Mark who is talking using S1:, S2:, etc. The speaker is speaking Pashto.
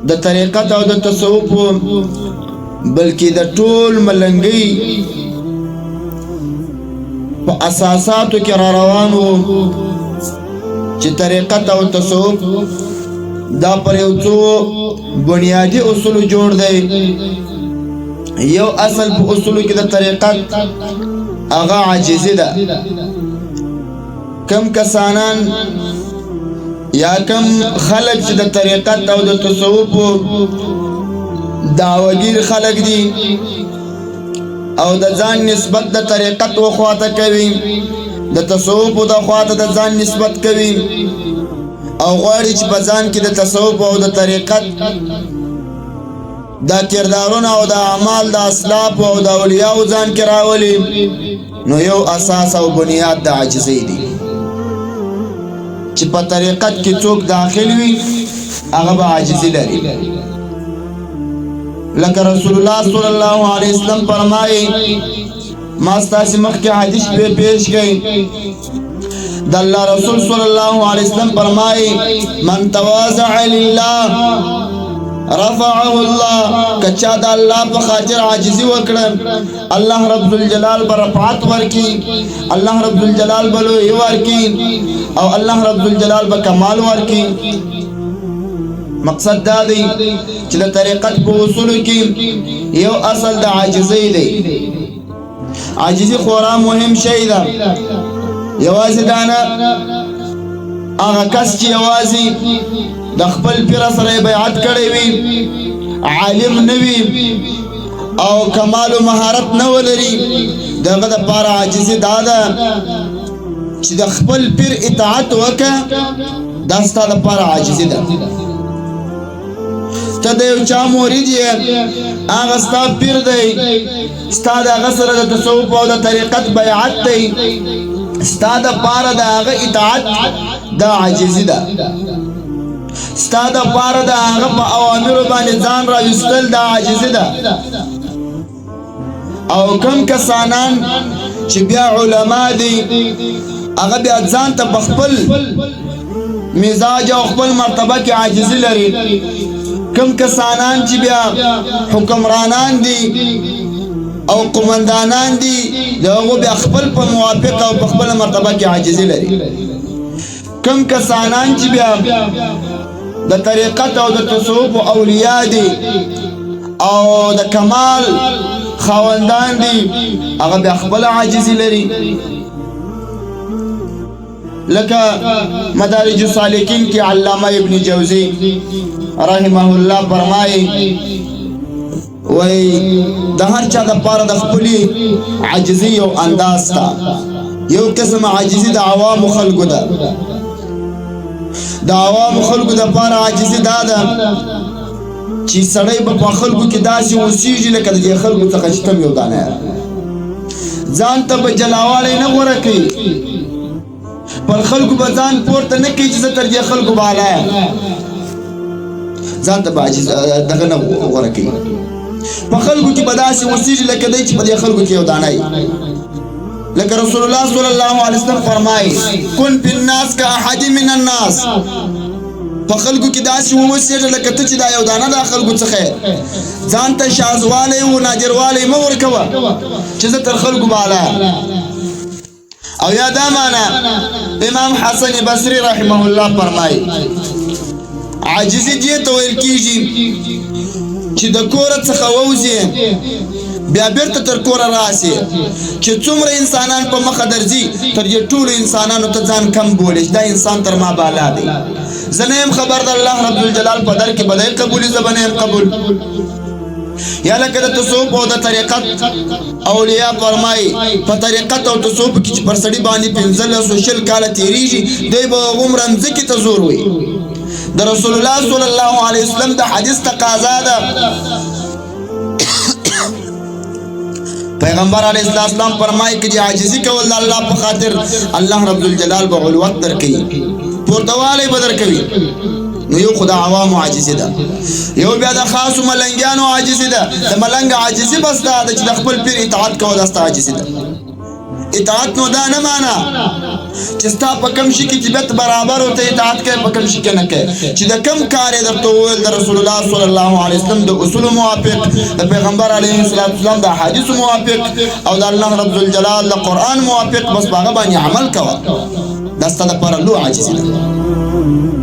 S1: د طریقت او د تصوف بلکې د ټول ملنګي په اساساتو کې را روان وو چې طریقت او تصوف دا پر یو څو بنیادی اصول جوړ دی. یو اصل په اصول کې د طریقت هغه عاجزي ده. کم کسانان یا کم خلق چې د طریقت او د تصوف دعوګیر خلق دي او د ځان نسبت د طریقت و خواته کوي، د تصوف د خواته د ځان نسبت کوي او غواړي چې په ځان کې د تصوف او د طریقت دا کردارونه او د اعمال د اسلاف او د اولیاء ځان کې راولي، نو یو اساس او بنیاد د عاجزۍ دی چې په طریقت کې څوک داخل وي هغه به عاجزي لري. لکه رسول الله صلی الله علیه وسلم فرمایي، ما ستاسو مخکې حدیث په پیش کړي، د الله رسول صلی الله علیه وسلم فرمایي، من تواضع لله رفعه الله. کچا د الله په خاطر عاجزي وکړه الله رب الجلال برفعت ورکی، الله رب الجلال بلوی ورکی او الله رب الجلال به کمال ورکی. مقصد دا دی چې د طریقت په اصولو کې یو اصل د عاجزۍ دی. عاجزي خورا مهم شی ده. یوازې دا نه، هغه کس چې یوازې د خپل پیر سره بیعت کړی وي، عالم نه وي او کمال و مهارت نه ولري، دغه دپاره عاجزي دا ده چې د خپل پیر اطاعت وکړه، دا ستا دپاره عاجزي ده. ته د یو چا مرید یې، هغه ستا پیر دی، ستا د هغه سره د تصوف او د طریقت بیعت دی، ستا دپاره د هغه اطاعت دا عاجزي ده. ستا دپاره د هغه په اوامرو باندې ځان راویستل دا عاجزي ده. او کم کسانان چې بیا علما دي، هغه بیا ځان ته په خپل مزاج او خپل مرتبه کې عاجزي لري. کم کسانان چې بیا حکمرانان دي او قومندانان دي، دغه بیا خپل په موافق او په خپل مرتبه کې عاجزي لري. کم کسانان چې بیا د طریقت او د تصوف اولیاء دي او د کمال خاوندان دي، هغه بیا خپل عاجزي لري. لکه مدارج السالکین کې علامه ابن جوزی رحمه الله فرمایي، وای د هر چا د پاره د خپلې عاجزي او انداز تا. یو قسم عاجزي د عوام خلکو ده. د عوام خلکو د پاره عاجزي دا ده چې سړی به په خلکو کې داسې اوسېږي لکه د دې خلکو څخه چې تم یو دانه ځان ته به جلاوالی نه غوره کوي، پر خلکو به ځان پورته نه کوي چې زه تر دې خلکو بالا یم، ځان ته به عاجز دغه نه غوره کوي. په خلکو کې به داسې اوسېږي لکه دی چې په دې خلکو کې یو دانه وي. لکه رسول الله صلی الله علیه وسلم فرمایي، کن فی الناس کا احد من الناس. په خلکو کې داسې اوسېږه لکه ته چې دا یو دانه د خلکو څخه ځان ته شازوالی و نادروالی مه ورکوه چې زه تر خلکو بالا. او یا دا معنا امام حسن بصری رحمه الله فرمایي، عاجزي دې ته ویل کېږي چې د کوره څخه ووځې بیا بیرته تر کوره راسي، چې څومره انسانان په مخه درځي تر دې ټولو انسانانو ته ځان کم بولې، دا انسان تر ما بالا دی. زه نه یم خبر د الله رب الجلال په در کې به دی قبولي، زه به نه یم قبول. یا لکه د تصوف او د طریقت اولیاء فرمایي، په طریقت او تصوف کې چې پر سړي باندې 15 کاله تېرېږي، دی به هغومره مځکې ته زور وي. د رسول الله صلی الله علیه وسلم د حدیث تقاضا ده. پیغمبر علیه السلام فرمایي چې عاجزي کول د الله په خاطر الله رب الجلال به علوت درکوي، پورتوالی به درکوي. نو یو خدا عوام عاجزي ده، یو بیا د خاصو ملنګیانو عاجزي ده. د ملنګ عاجزي بس دا ده چې د خپل پیر اطاعت کوو، دا ستا عاجزي ده. اطاعت نو دا نه معنا چې ستا په کوم شي کې طبیعت برابر او ته اطاعت کوې په کوم شي کې نه کوې چې د کوم کار یې درته وویل د رسول الله صلی الله علیه وسلم د اصولو موافق د پیغمبر علیه السلام د احادیثو موافق او د الله رب الجلال د قرآن موافق بس په هغه باندې عمل کوه دا ستا دپاره لوی عاجزي ده